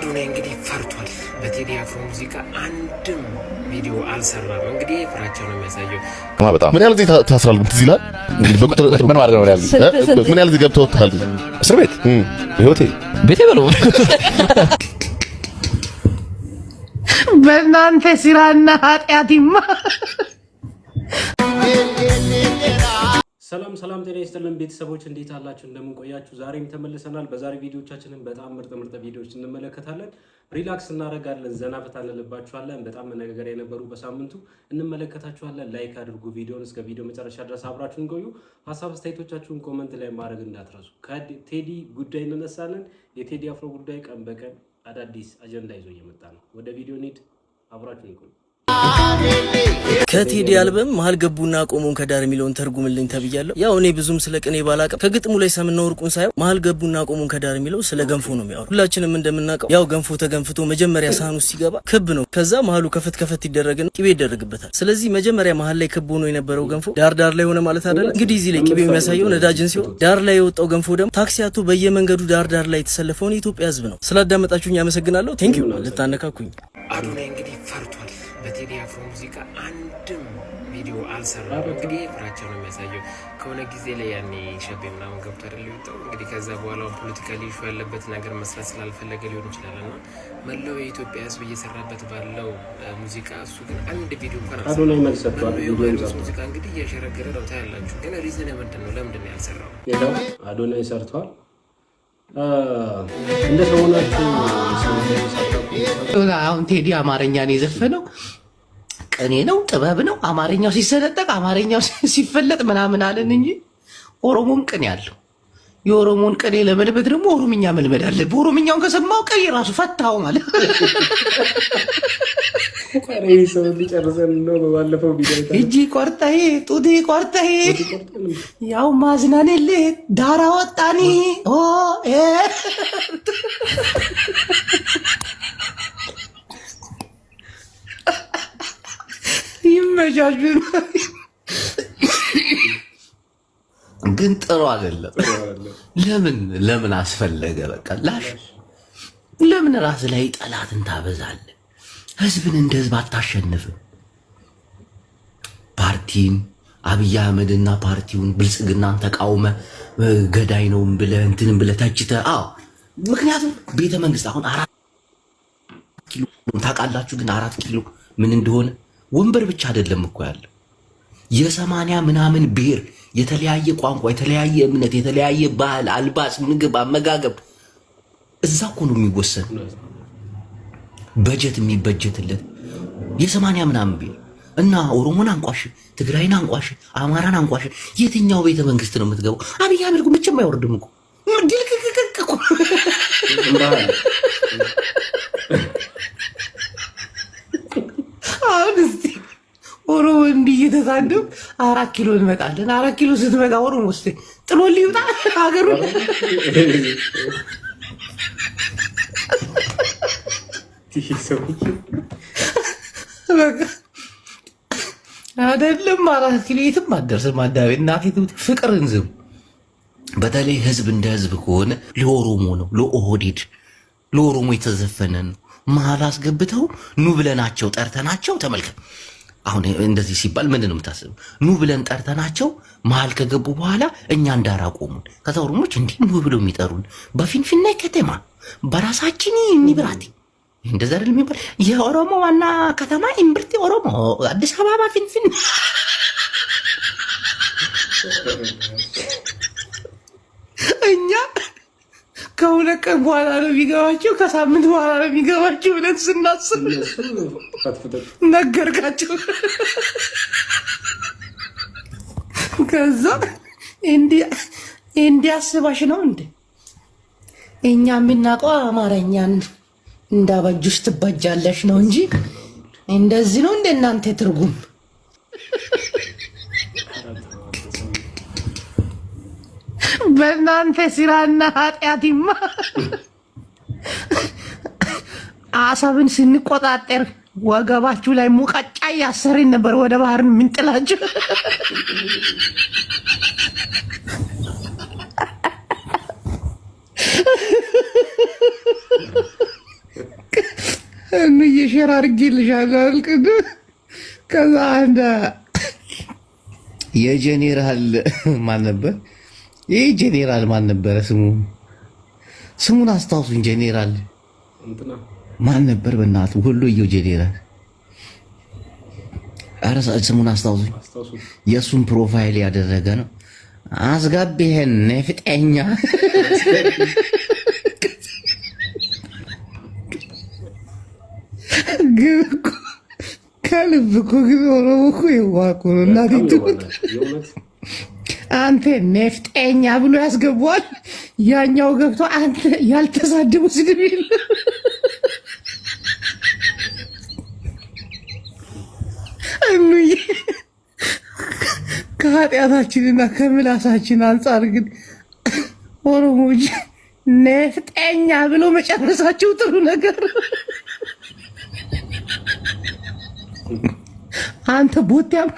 አዶናይ እንግዲህ ፈርቷል። በቴዲ አፍሮ ሙዚቃ አንድም ቪዲዮ አልሰራም። እንግዲህ ፍራቻው ነው የሚያሳየው። በጣም ምን ያህል ጊዜ ታስራል? ትዝ ይላል እንግዲህ በቁጥር ምን ማድረግ ነው ያለው? ምን ያህል ጊዜ ገብተውታል እስር ቤት? በህይወቴ ቤቴ በለው በእናንተ ስራና ኃጢአትማ ሰላም ሰላም፣ ጤና ይስጥልን ቤተሰቦች፣ እንዴት አላችሁ? እንደምን ቆያችሁ? ዛሬም ተመልሰናል። በዛሬ ቪዲዮቻችንን በጣም ምርጥ ቪዲዮዎች እንመለከታለን። ሪላክስ እናደርጋለን፣ ዘና ፈታ እንልባችኋለን። በጣም መነጋገር የነበሩ በሳምንቱ እንመለከታችኋለን። ላይክ አድርጉ ቪዲዮን፣ እስከ ቪዲዮ መጨረሻ ድረስ አብራችሁን ቆዩ። ሀሳብ አስተያየቶቻችሁን ኮመንት ላይ ማድረግ እንዳትረሱ። ከቴዲ ጉዳይ እንነሳለን። የቴዲ አፍሮ ጉዳይ ቀን በቀን አዳዲስ አጀንዳ ይዞ እየመጣ ነው። ወደ ቪዲዮ እንሂድ፣ አብራችሁን ቆዩ። ከቴዲ አልበም መሀል ገቡና ቆሞን ከዳር የሚለውን ተርጉምልኝ ተብያለሁ። ያው እኔ ብዙም ስለ ቅኔ ባላቅም ከግጥሙ ላይ ሰምና ወርቁን ሳይው መሀል ገቡና ቆሞን ከዳር የሚለው ስለ ገንፎ ነው የሚያወራው። ሁላችንም እንደምናውቀው ያው ገንፎ ተገንፍቶ መጀመሪያ ሳህን ውስጥ ሲገባ ክብ ነው። ከዛ መሀሉ ከፈት ይደረግና ቅቤ ይደረግበታል። ስለዚህ መጀመሪያ መሀል ላይ ክብ ሆኖ የነበረው ገንፎ ዳር ላይ ሆነ ማለት አይደለም። እንግዲህ እዚህ ላይ ቅቤው የሚያሳየው ነዳጅን ሲሆን ዳር ላይ የወጣው ገንፎ ደግሞ ታክሲ አቶ በየመንገዱ ዳር ላይ የተሰለፈውን የኢትዮጵያ ሕዝብ ነው። ስላዳመጣችሁኝ አመሰግናለሁ። ቴንኪው። ልታነካኩኝ አዶናይ እንግዲህ ፈርቷል። በቴዲ አፍሮ ሙዚቃ አንድም ቪዲዮ አልሰራም። እንግዲህ ፍራቻው ነው የሚያሳየው። ከሆነ ጊዜ ላይ ያኔ ሸቤ ምናምን ገብቶ አይደል የወጣው። እንግዲህ ከዛ በኋላ ፖለቲካሊ ኢሹ ያለበት ነገር መስራት ስላልፈለገ ሊሆን ይችላል እና መላው የኢትዮጵያ ሕዝብ እየሰራበት ባለው ሙዚቃ እሱ ግን አንድ ቪዲዮ እንኳን አዶናይ መልስ ሰጥቷል። ሙዚቃ እንግዲህ እየሸረገረ ነው ታያላችሁ። ግን ሪዝን ምንድን ነው? ለምንድን ነው ያልሰራው? አዶናይ ሰርቷል። እንደ ሰውናችሁ አሁን ቴዲ አማርኛን የዘፈነው ቅኔ ነው፣ ጥበብ ነው። አማርኛው ሲሰነጠቅ አማርኛው ሲፈለጥ ምናምን አለን እንጂ ኦሮሞም ቅኔ አለው። የኦሮሞን ቅኔ ለመልመድ ደግሞ ኦሮምኛ መልመድ አለ። በኦሮምኛውን ከሰማው ቅኔ ራሱ ፈታው ማለት ሰው ሊጨርሰን ነው። በባለፈው ቪዲዮ እጂ ቆርጠሄ ጡቴ ቆርጠሄ ያው ማዝናኔል ዳራ ወጣኒ ኦ ይመጃጁ ግን ጥሩ አይደለም። ለምን አስፈለገ? በቃ ላሽ ለምን ራስ ላይ ጠላትን ታበዛለህ? ህዝብን እንደ ህዝብ አታሸንፍም። ፓርቲን አብይ አህመድና ፓርቲውን ብልጽግናን ተቃውመ ገዳይ ነው ብለህ እንትንም ብለህ ተችተህ ምክንያቱም ቤተ መንግስት አሁን 4 ኪሎ ታውቃላችሁ። ግን 4 ኪሎ ምን እንደሆነ ወንበር ብቻ አይደለም እኮ ያለው የ80 ምናምን ብሔር፣ የተለያየ ቋንቋ፣ የተለያየ እምነት፣ የተለያየ ባህል፣ አልባስ፣ ምግብ፣ አመጋገብ እዛ እኮ ነው የሚወሰን በጀት የሚበጀትለት የ80 ምናምን ብሔር እና ኦሮሞን አንቋሽ፣ ትግራይን አንቋሽ፣ አማራን አንቋሽ የትኛው ቤተ መንግስት ነው የምትገባው? አብይ አህመድ እኮ መቼም አይወርድም እኮ ድልቅቅቅ እኮ አሁን እስቲ ኦሮሞ እንዲህ እየተሳደብ 4 ኪሎ እንመጣለን። 4 ኪሎ ስትመጣ ኦሮሞ እስቲ ጥሎ ሊውጣ ሀገሩ አይደለም። 4 ኪሎ የትም አትደርስም። አዳቤ እናቴ ፍቅርን ዝም በተለይ ህዝብ እንደ ህዝብ ከሆነ ለኦሮሞ ነው፣ ለኦህዴድ ለኦሮሞ የተዘፈነ ነው። መሀል አስገብተው ኑ ብለናቸው ጠርተናቸው ተመልከት። አሁን እንደዚህ ሲባል ምንድን ነው የምታስበው? ኑ ብለን ጠርተናቸው መሀል ከገቡ በኋላ እኛ እንዳራቆሙን ከዛ ኦሮሞች እንዲህ ኑ ብለው የሚጠሩን በፊንፊኔ ከተማ በራሳችን ንብረት እንደዛ አይደል የሚባል? የኦሮሞ ዋና ከተማ እምብርት ኦሮሞ አዲስ አበባ ፊንፊኔ እኛ ከሁለት ቀን በኋላ ነው የሚገባቸው፣ ከሳምንት በኋላ ነው የሚገባቸው ብለን ስናስብ ነገርካቸው። ከዛ እንዲያስባሽ ነው እንዴ? እኛ የምናውቀው አማርኛን እንዳበጁሽ ትበጃለሽ ነው እንጂ እንደዚህ ነው እንደ እናንተ ትርጉም። በእናንተ ስራና ኃጢአትማ አሰብን ስንቆጣጠር ወገባችሁ ላይ ሙቀጫ ያሰርን ነበር ወደ ባህር ምንጥላችሁ። እንዬ ሼር አድርጌልሻለሁ አልቅድ ከዛ አንድ የጄኔራል ማን ነበር? ይህ ጄኔራል ማን ነበረ ስሙን አስታውሱኝ። ጄኔራል ማን ነበር? በእናትህ ወሎዬው ጄኔራል ኧረ ስሙን አስታውሱኝ። የእሱን ፕሮፋይል ያደረገ ነው። አስጋቢህን ነፍጠኛ ግን እኮ ከልብ እኮ ግን ኦሮሞ እኮ የዋህ እኮ ነው። እናቴ አንተ ነፍጠኛ ብሎ ያስገባዋል። ያኛው ገብቶ አንተ ያልተሳደቡ ስድብ የለም። እንዬ ከኃጢአታችንና ከምላሳችን አንጻር ግን ኦሮሞዎች ነፍጠኛ ብሎ መጨረሳቸው ጥሩ ነገር። አንተ ቦታም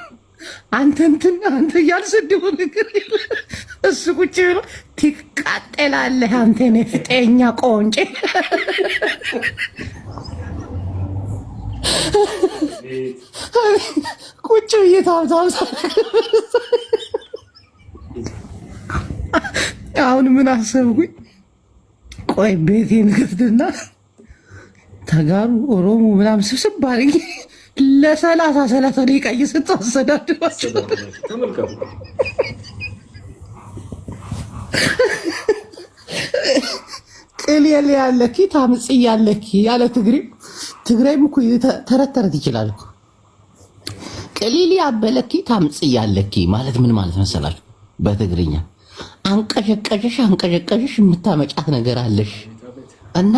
አንተ እንትን አንተ ያልሰደበው ነገር የለም። እሱ ቁጭ ብሎ ትቃጠላለህ አንተ ነፍጠኛ ቆንጬ። ቁጭ ብዬ ታምታምሳ አሁን ምን አሰብኩኝ? ቆይ ቤቴን ክፍትና ተጋሩ ኦሮሞ ምናምን ስብስብ አድርጌ ለ30 ደቂቃ እየሰጡ አሰዳድባቸው። ቅልል ያለኪ ታምጽ ያለኪ ያለ ትግራይም እኮ ተረተረት ይችላል እኮ። ቅሊል ያበለኪ ታምጽ ያለኪ ማለት ምን ማለት መሰላችሁ? በትግርኛ አንቀሸቀሸሽ የምታመጫት ነገር አለሽ። እና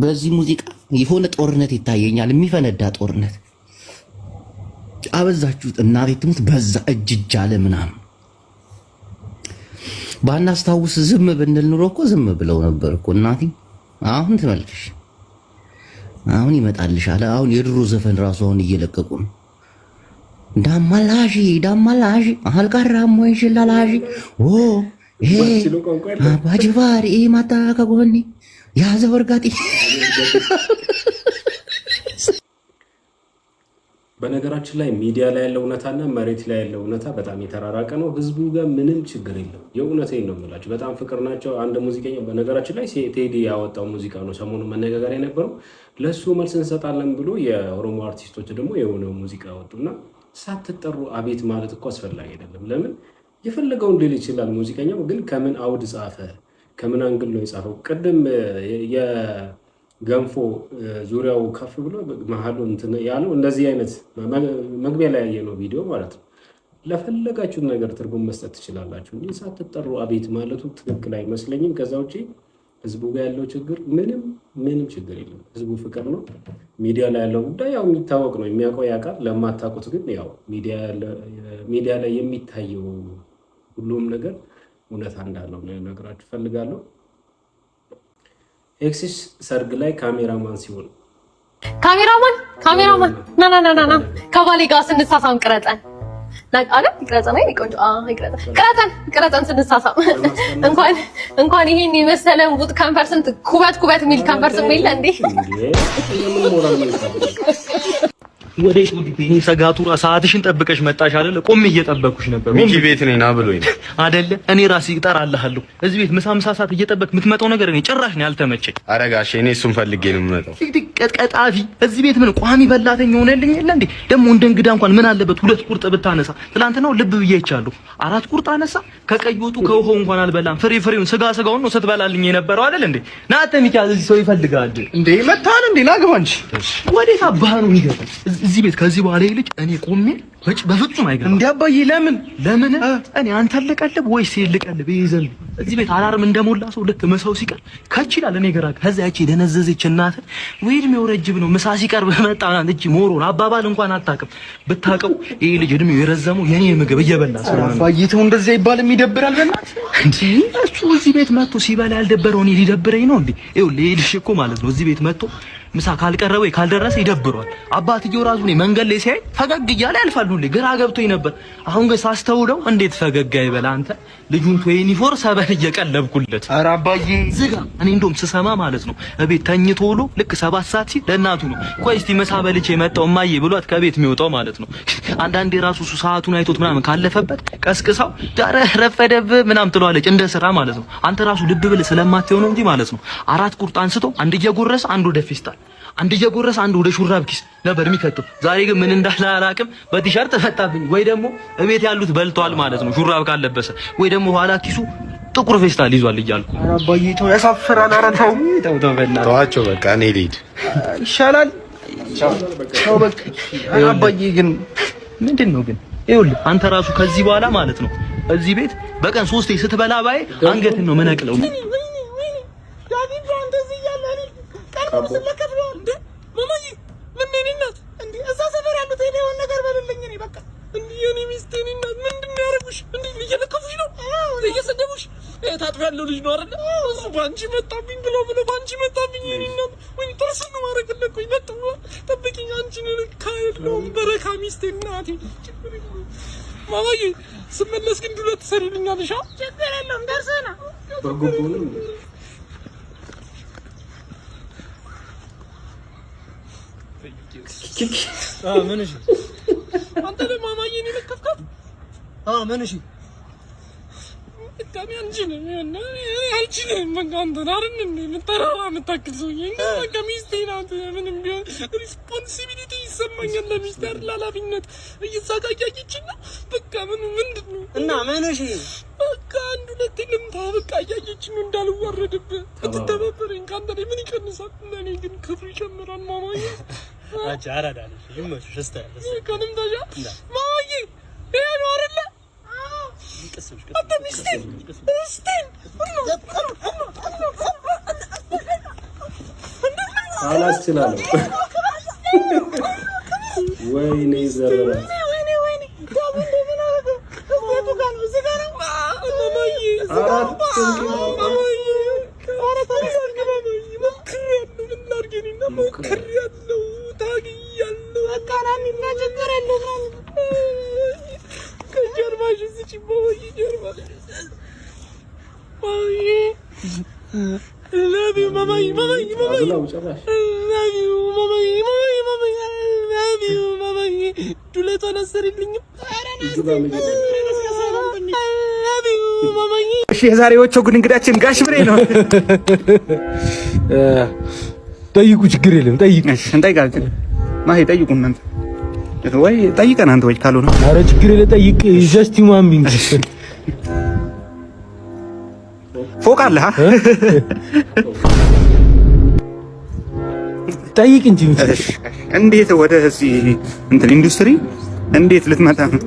በዚህ ሙዚቃ የሆነ ጦርነት ይታየኛል፣ የሚፈነዳ ጦርነት። አበዛችሁት። እናቴ ትሙት በዛ እጅ አለ ምናምን። ባናስታውስ ዝም ብንል ኑሮ እኮ ዝም ብለው ነበር እኮ እናቴ። አሁን ተመልከሽ፣ አሁን ይመጣልሻል። አሁን የድሮ ዘፈን ራሱ አሁን እየለቀቁ ነው። ዳማላሺ አልቀራም ወይ ሽላላሺ ይሄ አባጅፋር ማታ ከጎኒ ያዘ ወርጋጤ። በነገራችን ላይ ሚዲያ ላይ ያለው እውነታና መሬት ላይ ያለው እውነታ በጣም የተራራቀ ነው። ህዝቡ ጋር ምንም ችግር የለም። የእውነቴን ነው የምላችሁ። በጣም ፍቅር ናቸው። አንድ ሙዚቀኛ በነገራችን ላይ ቴዲ ያወጣው ሙዚቃ ነው ሰሞኑን መነጋገር የነበረው። ለእሱ መልስ እንሰጣለን ብሎ የኦሮሞ አርቲስቶች ደግሞ የሆነ ሙዚቃ ያወጡና ሳትጠሩ አቤት ማለት እኮ አስፈላጊ አይደለም። ለምን የፈለገውን ሊል ይችላል ሙዚቀኛው፣ ግን ከምን አውድ ጻፈ፣ ከምን አንግል ነው የጻፈው? ቅድም የገንፎ ዙሪያው ከፍ ብሎ መሀሉ እንትን ያለው እንደዚህ አይነት መግቢያ ላይ ያየነው ቪዲዮ ማለት ነው። ለፈለጋችሁት ነገር ትርጉም መስጠት ትችላላችሁ እንጂ ሳትጠሩ አቤት ማለቱ ትክክል አይመስለኝም። ከዛ ውጪ ህዝቡ ጋር ያለው ችግር ምንም ችግር የለም። ህዝቡ ፍቅር ነው። ሚዲያ ላይ ያለው ጉዳይ ያው የሚታወቅ ነው፣ የሚያውቀው ያውቃል። ለማታውቁት ግን ያው ሚዲያ ላይ የሚታየው ሁሉም ነገር እውነታ እንዳለው ልነግራችሁ ፈልጋለሁ። ኤክሲስ ሰርግ ላይ ካሜራማን ሲሆን ካሜራማን ና ከባሌ ጋር ስንሳሳም ቅረጸን አለ ቅረጸን ነው ቆንጆ ቅረጸን ስንሳሳም እንኳን ይሄን የመሰለን ቡጥ ከንፈር ስንት ኩበት የሚል ከንፈር ስም የለ እንዴ? ወዴት ወዲህ ሰጋቱራ ሰዓትሽን ጠብቀሽ መጣሽ አይደል? ቆሜ እየጠበኩሽ ነበር። ሚኪ ቤት ነኝ ና ብሎኝ አይደለ? እኔ ራሴ እጠራልሃለሁ። እዚህ ቤት ምሳ ሰዓት እየጠበቅ የምትመጣው ነገር እኔ ጭራሽ ነው ያልተመቸኝ። ኧረ ጋሼ እኔ እሱን ፈልጌ ነው የምመጣው። ቀጣፊ እዚህ ቤት ምን ቋሚ በላተኛ ሆነልኝ የለ እንዴ? ደግሞ እንደ እንግዳ እንኳን ምን አለበት 2 ቁርጥ ብታነሳ። ትላንትናው ልብ ብዬ ይቻለሁ 4 ቁርጥ አነሳ። ከቀይ ወጡ ከውሃው እንኳን አልበላም። ፍሬውን ስጋውን ነው ስትበላልኝ የነበረው አይደል እንዴ? ና አንተ ሚኪ እዚህ ሰው ይፈልጋል እንዴ? መታን እንዴ? ና ግባ እንጂ። ወዴት አባህ ነው የሚገባ እዚህ ቤት? ከዚህ በኋላ ልጅ እኔ ቆሜ በፍጹም አይገባም። እንዴ አባዬ ለምን እኔ አንተ ልቀልብ ወይስ ልቀልብ? ይዘን እዚህ ቤት አላርም እንደሞላ ሰው ልክ መሳው ሲቀር ከችላል እኔ ገራ ከዛ ያቺ ደነዘዘች እናት ወይ እድሜው ረጅም ነው ምሳ ሲቀርብ መጣና እቺ ሞሮን አባባል እንኳን አታውቅም። ብታውቀው ይሄ ልጅ እድሜው የረዘመው የኔ ምግብ እየበላ ስለሆነ አባዬተው እንደዚህ ይባልም ይደብራል። በእናትህ እንዴ እሱ እዚህ ቤት መጥቶ ሲበላ ያልደበረው እኔ ሊደብረኝ ነው እንዴ? ይኸው ልጅ እኮ ማለት ነው እዚህ ቤት መጥቶ ምሳ ካልቀረበ ወይ ካልደረሰ ይደብሯል። አባትየው ራሱ እኔ መንገድ ላይ ሲያይ ፈገግ እያለ ያልፋል። ሁሌ ግራ ገብቶኝ ነበር። አሁን ግን ሳስተውለው እንዴት ፈገግ አይበላ አንተ ልጁን 24/7 እየቀለብኩለት። ኧረ አባዬ ዝጋ። እኔ እንደውም ስሰማ ማለት ነው እቤት ተኝቶ ውሎ ልክ 7 ሰዓት ሲል ለእናቱ ነው ቆይ እስቲ ምሳ በልቼ መጣሁ እማዬ ብሏት ከቤት የሚወጣው ማለት ነው። አንዳንዴ ራሱ ሰዓቱን አይቶት ምናምን ካለፈበት ቀስቅሳው ዳረ ረፈደብህ ምናምን ትለዋለች እንደ ስራ ማለት ነው። አንተ ራሱ ልብ ብል ስለማትሆን ነው እንጂ ማለት ነው 4 ቁርጥ አንስቶ አንድ እየጎረሰ አንድ ወደ ፌስታል አንድ እየጎረሰ አንድ ወደ ሹራብ ኪስ ነበር የሚከተው። ዛሬ ግን ምን እንዳለ አላውቅም። በቲሸርት ፈጣብኝ ወይ ደግሞ እቤት ያሉት በልቷል ማለት ነው ሹራብ ካለበሰ ወይ ደግሞ ኋላ ኪሱ ጥቁር ፌስታል ይዟል እያልኩ። ኧረ አባዬ ተው ያሳፍራል። ኧረ ተው በእናትህ ተዋቸው በቃ እኔ ልሂድ ይሻላል። ተው በቃ አባዬ ግን ምንድን ነው ግን ይኸውልህ አንተ ራሱ ከዚህ በኋላ ማለት ነው እዚህ ቤት በቀን 3 ስትበላ ባይ አንገትን ነው መነቅለው። ታጥፋለሁ ልጅ ነው አይደል? እሱ ባንቺ መጣብኝ ብሎ ባንቺ መጣብኝ እናት ወይ ተርስ ነው ማረግ ለቆይ መጣው ጠብቂኝ አንቺን ካለው በረካ ሚስቴ እናቴ ችግር የለም ማማዬ ስመለስ ግን ዱለት ትሰሪልኛለሽ? ችግር የለም ደርሰና በጉቡንም ምን እሺ አንተ ለማማዬ ነው ለከፍካት ምን እሺ ከሚ አንቺን አልችልም በቃ አንተን አይደል እንዴ ተራራ የምታክል ሰውዬ በቃ ሚስቴ ናት። ምንም ቢሆን ሪስፖንሲቢሊቲ ይሰማኛል ለሚስቴ አይደል ኃላፊነት እየሳቃያችኝ ነው በቃ ምንድን ነው እና ምን እሺ በቃ አንድ ሁለት ልምታ በቃ እያየችኝ ነው እንዳልዋረድብህ ትተባበረኝ ከአንተ ላይ ምን ይቀንሳል? እኔ ግን ክብሩ ይጨምራል ማማዬ አቻ አራዳለሽ ይመችሽ እስታለሽ ከንም ታያ ማማዬ ይሄ ነው አይደል አላስችላለሁ ወይኔ ዘረራ እሺ የዛሬዎቹ ግን እንግዳችን ጋሽ ብሬ ነው። ጠይቁ ችግር የለም ጠይቁ። እንጠይቃለን ማሂ ጠይቁ እናንተ ወይ ጠይቀን አንተ ወይ ካልሆነ ኧረ ችግር የለም ጠይቅ። ጀስት ሁማን ቢንግ ፎቅ አለ ጠይቅ እንጂ እንዴት ወደ እዚህ እንትን ኢንዱስትሪ እንዴት ልትመጣ ነው?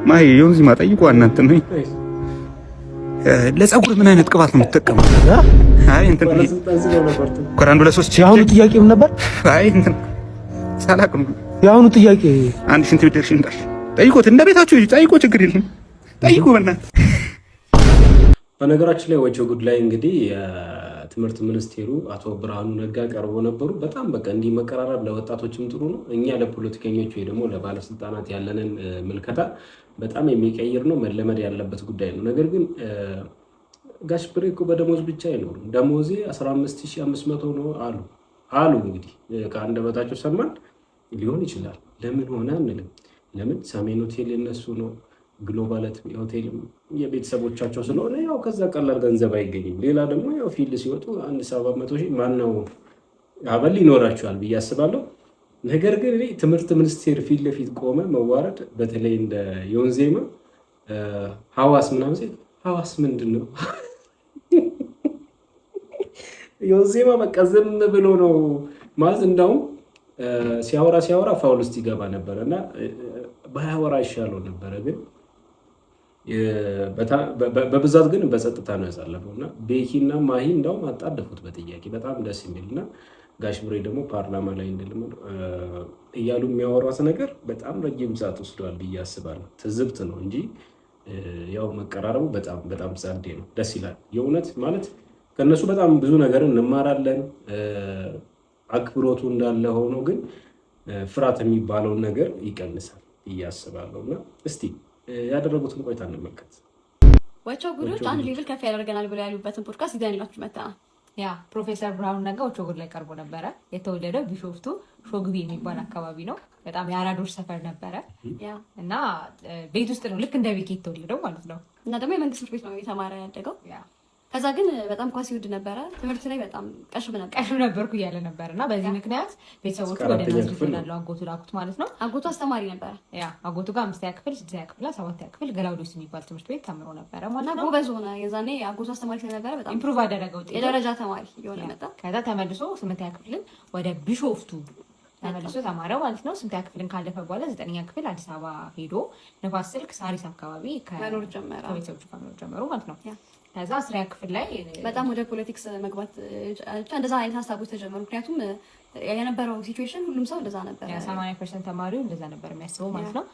ማሂ የሆንዚ ማጠይቁ እናንተ ነው። ለፀጉር ምን አይነት ቅባት ነው የምትጠቀመው? አይ እንትን ኮራንዶ ለሶስት ያሁኑ ጥያቄ ምን ነበር? አይ እንትን ሳላቅም ያሁኑ ጥያቄ አንድ ሽንት ቤት ደርሽ እንጣሽ ጠይቁት። እንደ ቤታችሁ ጠይቁ፣ ችግር የለም ጠይቁ በእናትህ። በነገራችን ላይ ወቸው ጉድ ላይ እንግዲህ የትምህርት ሚኒስቴሩ አቶ ብርሃኑ ነጋ ቀርቦ ነበሩ። በጣም በቃ እንዲህ መቀራረብ ለወጣቶችም ጥሩ ነው። እኛ ለፖለቲከኞች ወይ ደግሞ ለባለስልጣናት ያለንን ምልከታ በጣም የሚቀይር ነው፣ መለመድ ያለበት ጉዳይ ነው። ነገር ግን ጋሽ ብሬ እኮ በደሞዝ ብቻ አይኖሩም። ደሞዜ 15500 ነው አሉ። እንግዲህ ከአንደበታቸው ሰማን ሊሆን ይችላል። ለምን ሆነ አንልም። ለምን ሰሜን ሆቴል የነሱ ነው፣ ግሎባል ሆቴል የቤተሰቦቻቸው ስለሆነ ያው ከዛ ቀላል ገንዘብ አይገኝም። ሌላ ደግሞ ያው ፊልድ ሲወጡ 1700 ሺህ ማነው አበል ይኖራቸዋል ብዬ አስባለሁ። ነገር ግን እኔ ትምህርት ሚኒስቴር ፊት ለፊት ቆመ መዋረድ፣ በተለይ እንደ ዮንዜማ ሐዋስ ምናምን ሲል ሐዋስ ምንድን ነው? ዮንዜማ በቃ ዝም ብሎ ነው ማለት እንዳውም ሲያወራ ፋውል ውስጥ ይገባ ነበረ እና ባያወራ ይሻለው ነበረ። ግን በብዛት ግን በጸጥታ ነው ያሳለፈው እና ቤኪና ማሂ እንዳውም አጣደፉት በጥያቄ በጣም ደስ የሚል እና ጋሽ ብሬ ደግሞ ፓርላማ ላይ እንድልም እያሉ የሚያወሯት ነገር በጣም ረጅም ሰዓት ወስደዋል ብዬ አስባለሁ። ትዝብት ነው እንጂ ያው መቀራረቡ በጣም ጸዴ ነው፣ ደስ ይላል። የእውነት ማለት ከነሱ በጣም ብዙ ነገር እንማራለን። አክብሮቱ እንዳለ ሆኖ ግን ፍርሃት የሚባለውን ነገር ይቀንሳል ብዬ አስባለሁ። እና እስቲ ያደረጉትን ቆይታ እንመልከት። ወቾ ጉዶች አንድ ሌቭል ከፍ ያደርገናል ብለው ያሉበትን ፖድካስት ይዘንላችሁ መጥተናል። ያ ፕሮፌሰር ብርሃኑ ነጋ ወቾ ጉድ ላይ ቀርቦ ነበረ። የተወለደው ቢሾፍቱ ሾግቢ የሚባል አካባቢ ነው። በጣም የአራዶች ሰፈር ነበረ እና ቤት ውስጥ ነው ልክ እንደ ቤት የተወለደው ማለት ነው። እና ደግሞ የመንግስት ትምህርት ቤት ነው የተማረ ያደገው። ከዛ ግን በጣም ኳስ ይወድ ነበረ። ትምህርት ላይ በጣም ቀሽም ነበርኩ እያለ ነበር እና በዚህ ምክንያት ቤተሰቦቹ ወደ ናዝሬት ወዳለው አጎቱ ላኩት ማለት ነው። አጎቱ አስተማሪ ነበረ። አጎቱ ጋር 5ኛ ክፍል 6ኛ ክፍል 7ኛ ክፍል ገላውዴዎስ የሚባል ትምህርት ቤት ተምሮ ነበረ ማለት ነው። ጎበዝ ሆነ። የዛኔ አጎቱ አስተማሪ ስለነበረ በጣም ኢምፕሩቭ አደረገ። ውጤት የደረጃ ተማሪ የሆነ መጣ። ከዛ ተመልሶ 8ኛ ክፍልን ወደ ቢሾፍቱ ተመልሶ ተማረ ማለት ነው። 8ኛ ክፍልን ካለፈ በኋላ 9ኛ ክፍል አዲስ አበባ ሄዶ ንፋስ ስልክ ሳሪስ አካባቢ ከቤተሰቦቹ መኖር ጀመሩ ማለት ነው። ከዛ 10ኛ ክፍል ላይ በጣም ወደ ፖለቲክስ መግባት እንደዛ አይነት ሀሳቦች ተጀመሩ። ምክንያቱም የነበረው ሲቹዌሽን ሁሉም ሰው እንደዛ ነበር። 80% ተማሪው እንደዛ ነበር የሚያስበው ማለት ነው።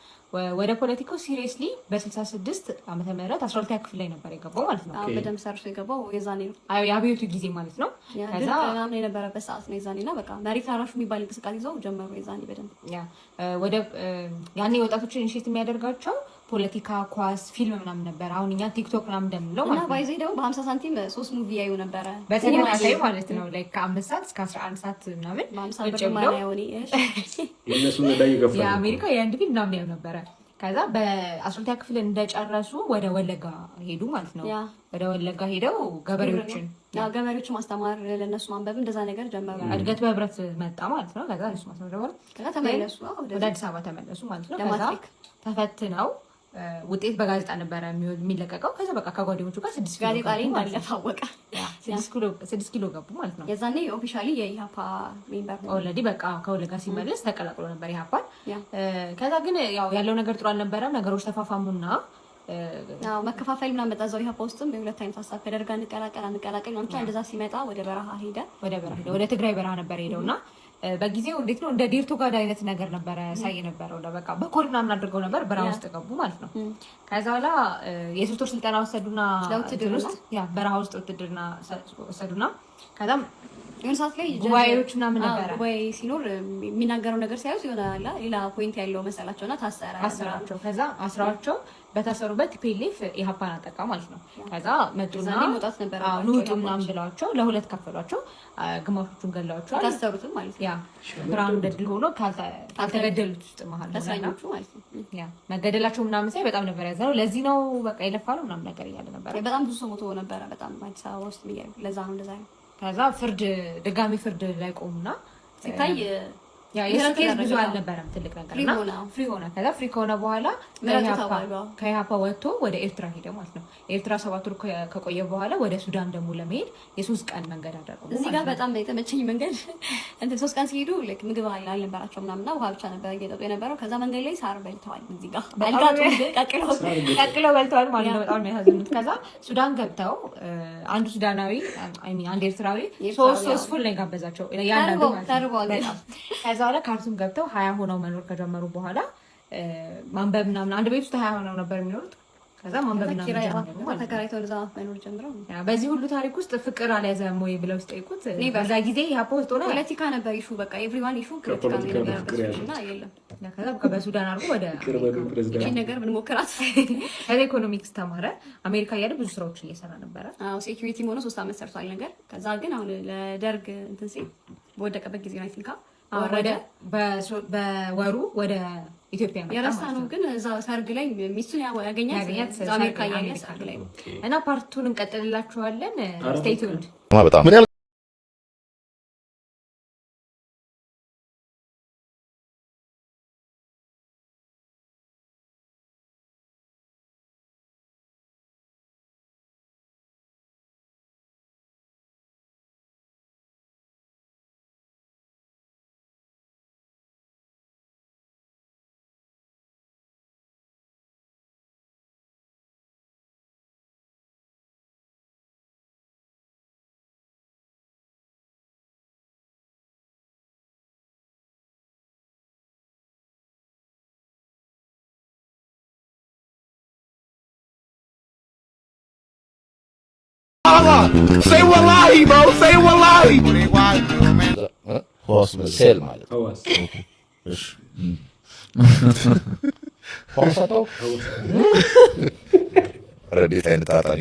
ወደ ፖለቲካው ሲሪየስሊ በ66 ዓመተ ምህረት 12ኛ ክፍል ላይ ነበር የገባው ማለት ነው። በደምብ ሰርቶ የገባው የዛኔ ነው። የአብዮቱ ጊዜ ማለት ነው። ከዛ ምናምን የነበረበት ሰዓት ነው የዛኔ እና በቃ መሬት አራሹ የሚባል እንቅስቃሴ ይዘው ጀመሩ የዛኔ በደንብ ወደ ያኔ ወጣቶችን ኢኒሼት የሚያደርጋቸው ፖለቲካ፣ ኳስ፣ ፊልም ምናምን ነበር። አሁን እኛ ቲክቶክ ምናምን እንደምንለው እና ባይዘ ደግሞ በ50 ሳንቲም 3 ሙቪ ያዩ ነበረ በተከታታይ ማለት ነው። ላይክ ከ5 ሰዓት እስከ 11 ሰዓት ምናምን የአሜሪካ የአንድ ፊልም ምናምን ያዩ ነበረ። ከዛ በ12ኛ ክፍል እንደጨረሱ ወደ ወለጋ ሄዱ ማለት ነው። ወደ ወለጋ ሄደው ገበሬዎችን ማስተማር፣ ለነሱ ማንበብ እንደዛ ነገር ጀመሩ። እድገት በህብረት መጣ ማለት ነው። ከዛ እሱ ማስተማር ጀመሩ። ከዛ ተመለሱ፣ ወደ አዲስ አበባ ተመለሱ ማለት ነው። ከዛ ተፈትነው ውጤት በጋዜጣ ነበረ የሚለቀቀው። ከዛ በቃ ከጓደኞቹ ጋር 6 ጋዜጣ ላይ ባለፈ 6 ኪሎ ገቡ ማለት ነው። የዛኔ ኦፊሻሊ የኢሃፓ ሜምበር ኦልሬዲ በቃ ከወለጋ ሲመለስ ተቀላቅሎ ነበር ኢሃፓን። ከዛ ግን ያለው ነገር ጥሩ አልነበረም። ነገሮች ተፋፋሙና መከፋፈል ምናምን መጣ። እዛው ኢሃፓ ውስጥም የሁለት አይነት ሀሳብ ከደርጋ እንቀላቀል ብቻ እንደዛ ሲመጣ ወደ በረሃ ሄደ። ወደ ትግራይ በረሃ ነበር ሄደውና በጊዜው እንዴት ነው እንደ ዴርቶ ጋዳ አይነት ነገር ነበረ ሳይ ነበረው። በቃ በኮድ ምናምን አድርገው ነበር በረሃ ውስጥ ገቡ ማለት ነው። ከዛ በኋላ የ3 ወር ስልጠና ወሰዱና በረሃ ውስጥ ውትድርና ወሰዱና ከዛም የሆነ ሰዓት ላይ ጉባኤዎች ምናምን ነበረ። ጉባኤ ሲኖር የሚናገረው ነገር ሲያዩት ይሆናል ሌላ ፖይንት ያለው መሰላቸውና አስራቸው። ከዛ አስራቸው በታሰሩበት ፒኤልኤፍ ኢሃፓን አጠቃ ማለት ነው። ከዛ መጡና መውጣት ነበር ንውጡ ምናምን ብለዋቸው ለሁለት ከፈሏቸው። ግማሾቹን ገላቸዋል። ታሰሩትም ማለት ነው። ብርሃኑ እንደድል ሆኖ ካልተገደሉት ውስጥ መሀል ተስረኞቹ ማለት ነው። መገደላቸው ምናምን ሳይ በጣም ነበር ያዘነው። ለዚህ ነው በቃ የለፋነው ምናምን ነገር እያለ ነበረ። በጣም ብዙ ሰው ሞቶ ነበረ። በጣም አዲስ አበባ ውስጥ ለዛ ነው እንደዛ ነው። ከዛ ድጋሚ ፍርድ ላይ ቆሙና ሲታይ የስኬት ብዙ አልነበረም። ትልቅ ነገር እና ፍሪ ሆነ። ከዛ ፍሪ ከሆነ በኋላ ከኢሃፓ ወጥቶ ወደ ኤርትራ ሄደ ማለት ነው። ኤርትራ 7 ወር ከቆየ በኋላ ወደ ሱዳን ደግሞ ለመሄድ የ3 ቀን መንገድ አደረጉ። እዚህ ጋር በጣም የተመቸኝ መንገድ 3 ቀን ሲሄዱ ምግብ አልነበራቸው ምናምና ውሃ ብቻ ነበር እየጠጡ የነበረው። ከዛ መንገድ ላይ ሳር በልተዋል። እዚህ ጋር ቀቅለው በልተዋል ማለት ነው። በጣም የሚያሳዝኑት። ከዛ ሱዳን ገብተው አንዱ ሱዳናዊ አንድ ኤርትራዊ 3 ፉል ነው የጋበዛቸው ያንዳንዱ ማለት ነው። ከዛ በኋላ ካርቱም ገብተው 20 ሆነው መኖር ከጀመሩ በኋላ ማንበብ ምናምን አንድ ቤት ውስጥ 20 ሆነው ነበር የሚኖሩት። ከዛ ማንበብ ምናምን ተከራይተው እዛ መኖር ጀምረው በዚህ ሁሉ ታሪክ ውስጥ ፍቅር አልያዘም ወይ ብለው ሲጠይቁት በዛ ጊዜ ኢሃፓ ውስጥ ሆነ ፖለቲካ ነበር ኢሹ። በቃ ኤቭሪዋን ኢሹ ፖለቲካ ነው የለም። ከዛ በቃ በሱዳን አድርጎ ወደ ነገር ምን ሞከራት። ኢኮኖሚክስ ተማረ። አሜሪካ እያለ ብዙ ስራዎችን እየሰራ ነበረ። ሴኩሪቲ ሆኖ 3 ዓመት ሰርቷል ነገር። ከዛ ግን አሁን ለደርግ እንትን ሲል በወደቀበት ጊዜ ነው አይንካ ወደ በወሩ ወደ ኢትዮጵያ መጣ። የራሳ ነው ግን እዛ ሰርግ ላይ ሚስቱን ያገኛት አሜሪካ ያገኛት ሰርግ ላይ ነው። እና ፓርቱን እንቀጥልላችኋለን። ስቴይ ቲዩንድ። በጣም Say wallahi, bro. Say wallahi. ሐዋስ ሴል ማለት ሐዋስ እሺ ሐዋሳው ረዲት አይነት ታጣሪ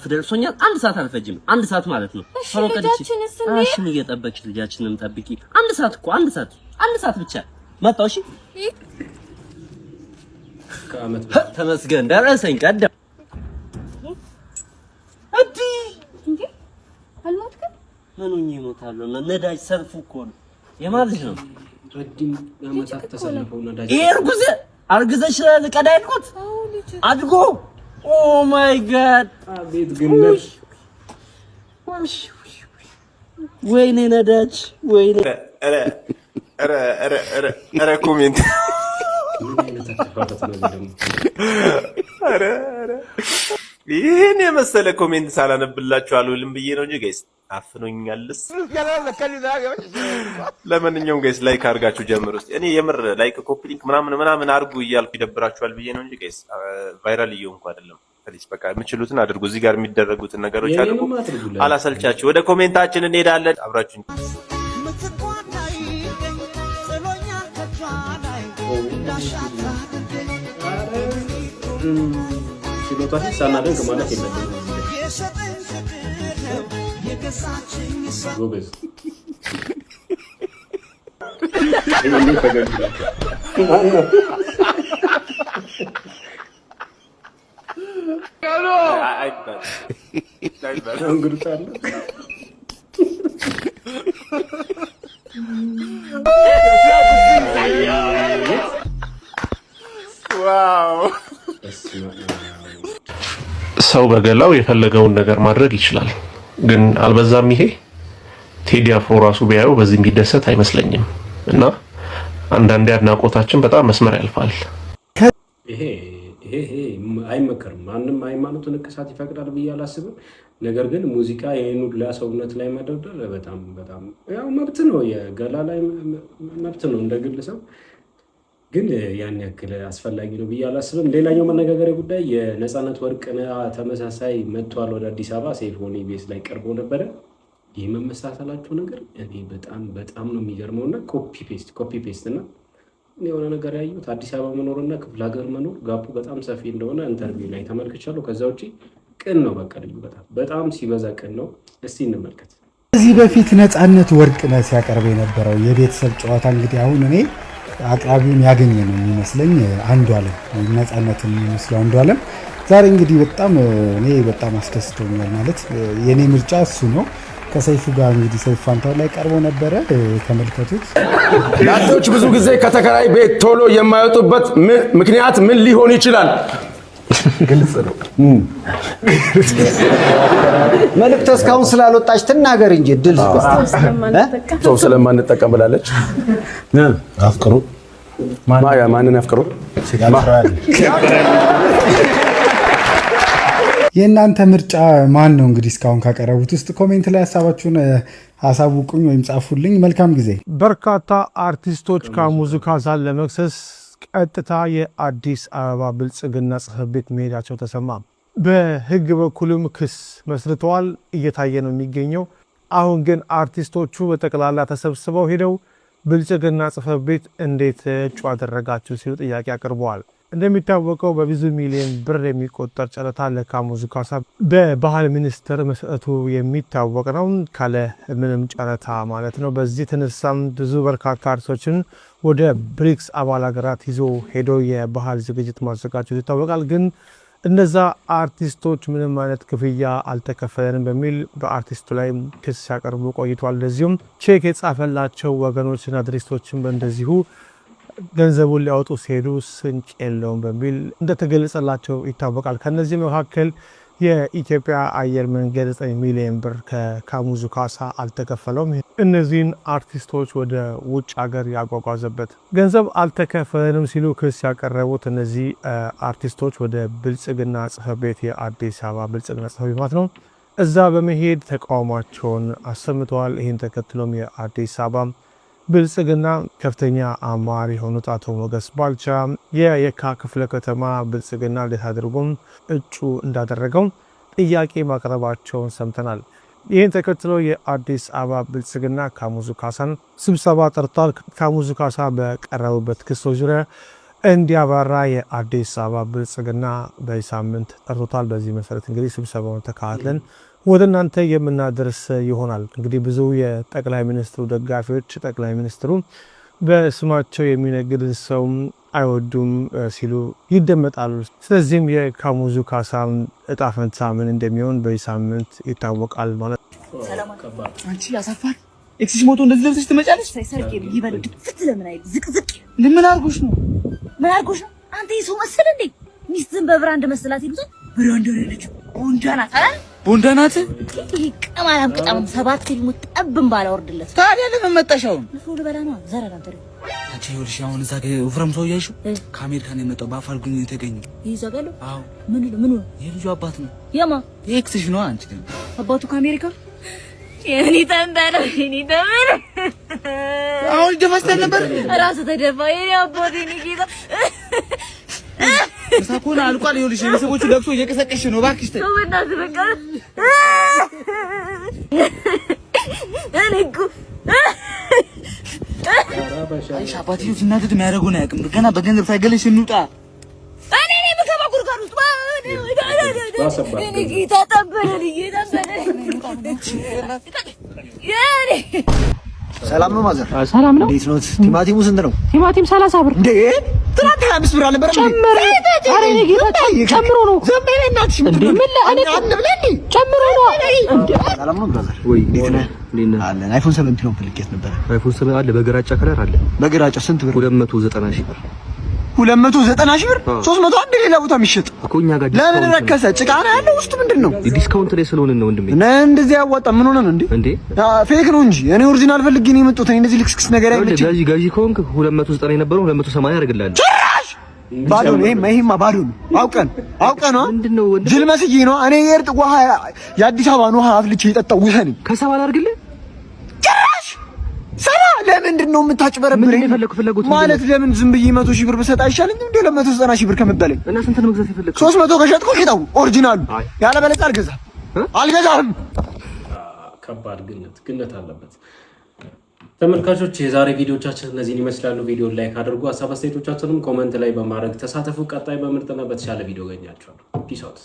ደርሶኛል። አንድ ሰዓት አልፈጅም። አንድ ሰዓት ማለት ነው። እሺ እየጠበቅሽ ልጃችንን ጠብቂ። አንድ ሰዓት እኮ አንድ ሰዓት ብቻ መጣው። እሺ ተመስገን ደረሰኝ። ቀደም አዲ እንዴ አልሞትኩም። ምኑኝ እሞታለሁ? ነዳጅ ሰልፉ እኮ ነው። የማልሽ ነው ረዲም ያመጣት ተሰልፈው ነዳጅ እርጉዝ አርግዘሽ ልቀዳ ያልኩት አድጎ ኦ ማይ ጋድ አቤት ግነት ወይኔ ነዳጅ ወይኔ ኧረ ኮሜንት ይሄን የመሰለ ኮሜንት ሳላነብላችሁ አልውልም ብዬ ነው እንጂ ጋይስ አፍኖኛልስ። ለማንኛውም ጋይስ ላይክ አድርጋችሁ ጀምሩ። እስቲ እኔ የምር ላይክ ኮፒ ሊንክ ምናምን አድርጉ እያልኩ ይደብራችኋል ብዬ ነው እንጂ ጋይስ ቫይራል እየሆንኩ አይደለም። ፕሊዝ በቃ የምችሉትን አድርጉ። እዚህ ጋር የሚደረጉትን ነገሮች አድርጉ። አላሰልቻችሁ። ወደ ኮሜንታችን እንሄዳለን። አብራችሁ ሽሎታችን ሳናደንቅ ማለት የለብንም። ጎበዝ ሰው በገላው የፈለገውን ነገር ማድረግ ይችላል። ግን አልበዛም? ይሄ ቴዲ አፍሮ ራሱ ቢያየው በዚህ የሚደሰት አይመስለኝም። እና አንዳንዴ አድናቆታችን በጣም መስመር ያልፋል። ይሄ አይመከርም። ማንም ሃይማኖት ንቅሳት ይፈቅዳል ብዬ አላስብም። ነገር ግን ሙዚቃ ይሄን ሁሉ ሰውነት ላይ መደርደር በጣም ያው መብት ነው፣ የገላ ላይ መብት ነው እንደ ግለሰብ። ግን ያን ያክል አስፈላጊ ነው ብዬ አላስብም። ሌላኛው መነጋገሪያ ጉዳይ የነፃነት ወርቅነህ ተመሳሳይ መጥቷል ወደ አዲስ አበባ። ሴፎኒ ቤስ ላይ ቀርቦ ነበረ። ይህ መመሳሰላቸው ነገር እኔ በጣም ነው የሚገርመውና ኮፒ ፔስት እና የሆነ ነገር ያየሁት አዲስ አበባ መኖርና ክፍለ ሀገር መኖር ጋፑ በጣም ሰፊ እንደሆነ ኢንተርቪው ላይ ተመልክቻለሁ። ከዛ ውጪ ቅን ነው፣ በቃ ልዩ በጣም ሲበዛ ቅን ነው። እስቲ እንመልከት። ከዚህ በፊት ነፃነት ወርቅነህ ሲያቀርብ የነበረው የቤተሰብ ጨዋታ እንግዲህ አሁን እኔ አቅራቢውን ያገኘ ነው የሚመስለኝ አንዷለም ነፃነትን የሚመስለው አንዷለም ዛሬ እንግዲህ በጣም አስደስቶኛል። ማለት የኔ ምርጫ እሱ ነው። ከሰይፉ ጋር እንግዲህ ሰይፉ ፋንታሁን ላይ ቀርቦ ነበረ። ተመልከቱት። ላጤዎች ብዙ ጊዜ ከተከራይ ቤት ቶሎ የማይወጡበት ምክንያት ምን ሊሆን ይችላል? ግልጽ ነው። መልእክት እስካሁን ስላልወጣች ትናገር እንጂ ድል ሰው ስለማንጠቀም ብላለች። አፍቅሩ ማንን አፍቅሩ? የእናንተ ምርጫ ማን ነው? እንግዲህ እስካሁን ካቀረቡት ውስጥ ኮሜንት ላይ ሀሳባችሁን አሳውቁኝ ወይም ጻፉልኝ። መልካም ጊዜ። በርካታ አርቲስቶች ከሙዚቃ ዛን ለመክሰስ ቀጥታ የአዲስ አበባ ብልጽግና ጽሕፈት ቤት መሄዳቸው ተሰማ። በህግ በኩልም ክስ መስርተዋል፣ እየታየ ነው የሚገኘው። አሁን ግን አርቲስቶቹ በጠቅላላ ተሰብስበው ሄደው ብልጽግና ጽሕፈት ቤት እንዴት እጩ አደረጋችሁ ሲሉ ጥያቄ አቅርበዋል። እንደሚታወቀው በብዙ ሚሊዮን ብር የሚቆጠር ጨረታ ለካ ሙዚቃ በባህል ሚኒስቴር መስጠቱ የሚታወቅ ነው፣ ካለ ምንም ጨረታ ማለት ነው። በዚህ የተነሳም ብዙ በርካታ አርቲስቶችን ወደ ብሪክስ አባል ሀገራት ይዞ ሄዶ የባህል ዝግጅት ማዘጋጀቱ ይታወቃል። ግን እነዛ አርቲስቶች ምንም አይነት ክፍያ አልተከፈለንም በሚል በአርቲስቱ ላይ ክስ ሲያቀርቡ ቆይቷል። እንደዚሁም ቼክ የጻፈላቸው ወገኖችና ድርጅቶችን እንደዚሁ ገንዘቡን ሊያወጡ ሲሄዱ ስንቅ የለውም በሚል እንደተገለጸላቸው ይታወቃል። ከነዚህ መካከል የኢትዮጵያ አየር መንገድ 9 ሚሊዮን ብር ከካሙዙ ካሳ አልተከፈለውም። እነዚህን አርቲስቶች ወደ ውጭ ሀገር ያጓጓዘበት ገንዘብ አልተከፈለንም ሲሉ ክስ ያቀረቡት እነዚህ አርቲስቶች ወደ ብልጽግና ጽሕፈት ቤት የአዲስ አበባ ብልጽግና ጽሕፈት ቤት ማለት ነው እዛ በመሄድ ተቃውሟቸውን አሰምተዋል። ይህን ተከትሎም የአዲስ አበባ ብልጽግና ከፍተኛ አማሪ የሆኑት አቶ ሞገስ ባልቻ የየካ ክፍለ ከተማ ብልጽግና እንዴት አድርጎም እጩ እንዳደረገው ጥያቄ ማቅረባቸውን ሰምተናል። ይህን ተከትሎ የአዲስ አበባ ብልጽግና ካሙዙ ካሳን ስብሰባ ጠርቷል። ካሙዙ ካሳ በቀረቡበት ክሶች ዙሪያ እንዲያባራ የአዲስ አበባ ብልጽግና በሳምንት ጠርቶታል። በዚህ መሰረት እንግዲህ ስብሰባውን ተካትለን ወደ እናንተ የምናደርስ ይሆናል። እንግዲህ ብዙ የጠቅላይ ሚኒስትሩ ደጋፊዎች ጠቅላይ ሚኒስትሩ በስማቸው የሚነግድ ሰው አይወዱም ሲሉ ይደመጣሉ። ስለዚህም የካሙዙ ካሳ እጣ ፈንታ ምን እንደሚሆን በዚህ ሳምንት ይታወቃል ማለት ነው። አንቺ ያሳፋል። ኤክሲስ ሞቶ እንደዚህ ለብሰሽ ትመጫለሽ? ሳይሰርክ ይበል ድፍት ለምን አይል ዝቅዝቅ ምን አርጎሽ ነው? ምን አርጎሽ ነው? አንተ ይሰው መሰለ እንዴ? ሚስትን በብራንድ መስላት ይሉት ብራንድ አይደለች ቦንዳ ናት አይደል? ቦንዳ ናት። ይሄ ቀማላም ቅጣም 7 ፊልሙ ጠብም ባላወርድለት ታዲያ ለምን መጣሻው? ለፎል በላ ነው ዘራራ ተሪ አንቺ ይኸውልሽ አሁን እዛ ወፍረም ሰው ያይሹ ከአሜሪካ ነው የመጣው በአፋልጉኝ የተገኘ ይዘጋሉ። አዎ ምን የልጁ አባት ነው። የማ የኤክስሽ ነው። አንቺ ግን አባቱ ከአሜሪካ የኔ ተንበለ አሁን ደፋስተን ነበር ራሱ ተደፋ የኔ አባቴ ንቂታ ሳኮና አልቋል። ይኸውልሽ የቤተሰቦቹ ለቅሶ እየቀሰቀሽ ነው። እባክሽ ተይ ወናት በቃ እኔኩ አይሻ አባቴ እናትህ የሚያደርገውን አያውቅም። ገና በገንዘብ ሳይገለሽ እንውጣ። እኔ በከባኩር ጋር ውስጥ እኔ ጌታ ተበለኝ ሰላም ነው ማዘር? ሰላም ነው። እንዴት ነው? ቲማቲሙ ስንት ነው? ቲማቲም 30 ብር እንዴ? ትናንት 25 ብር አልነበረ? ጨምሮ ኧረ እኔ ጌታ ጨምሮ ነው። ዘመኔ እናትሽ ምን ጨምሮ ነው። ሰላም ነው ብራዘር? ወይ እንዴት ነህ? አለን። አይፎን 7 ነው ፈልጌት ነበር። አይፎን 7 አለ በግራጫ ከለር አለ። በግራጫ ስንት ብር? 290 ሺህ ብር 290 ሺህ ብር 300 አንድ ሌላ ቦታ የሚሸጥ እኮ እኛ ጋር ለምን ረከሰ? ጭቃ ነው ያለው ውስጥ ምንድን ነው? ዲስካውንት ላይ ስለሆነ ነው ወንድሜ። እንደዚህ ያዋጣ ምን ሆነ ነው እንዴ? ፌክ ነው እንጂ እኔ ኦሪጂናል ፈልጌ ነው የመጣሁት። እኔ እንደዚህ ልክስክስ ነገር አይመችም። ጋጂ ከሆንክ 290 የነበረው 280 ያደርግልሃል። ጭራሽ ባዶ ነው። ይሄማ ባዶ ነው። አውቀን ነው ምንድነው ወንድሜ? ጅል መስዬ ነው እኔ የእርጥ ውሃ የአዲስ አበባን ውሃ አፍልቼ የጠጣው ውሰን ከሰባ አላደርግልህ ጭራሽ ሰራ ለምንድን ነው የምታጭበረብረኝ? ማለት ለምን ዝም ብዬ 100 ሺህ ብር ብሰጥ አይሻልኝም እንዴ? 290 ሺህ ብር ከመበለኝ እና ስንት ነው መግዛት የፈለግከው? 300 ከሸጥኩ ሽጠው ኦሪጂናሉ ያለበለዚያ አልገዛም። ከባድ ግነት አለበት። ተመልካቾች የዛሬ ቪዲዮቻችን እነዚህን ይመስላሉ። ቪዲዮ ላይክ አድርጉ። ሀሳብ አስተያየቶቻችንም ኮመንት ላይ በማድረግ ተሳተፉ። ቀጣይ በምርጥና በተሻለ ቪዲዮ ገኛችኋለሁ። ፒስ አውት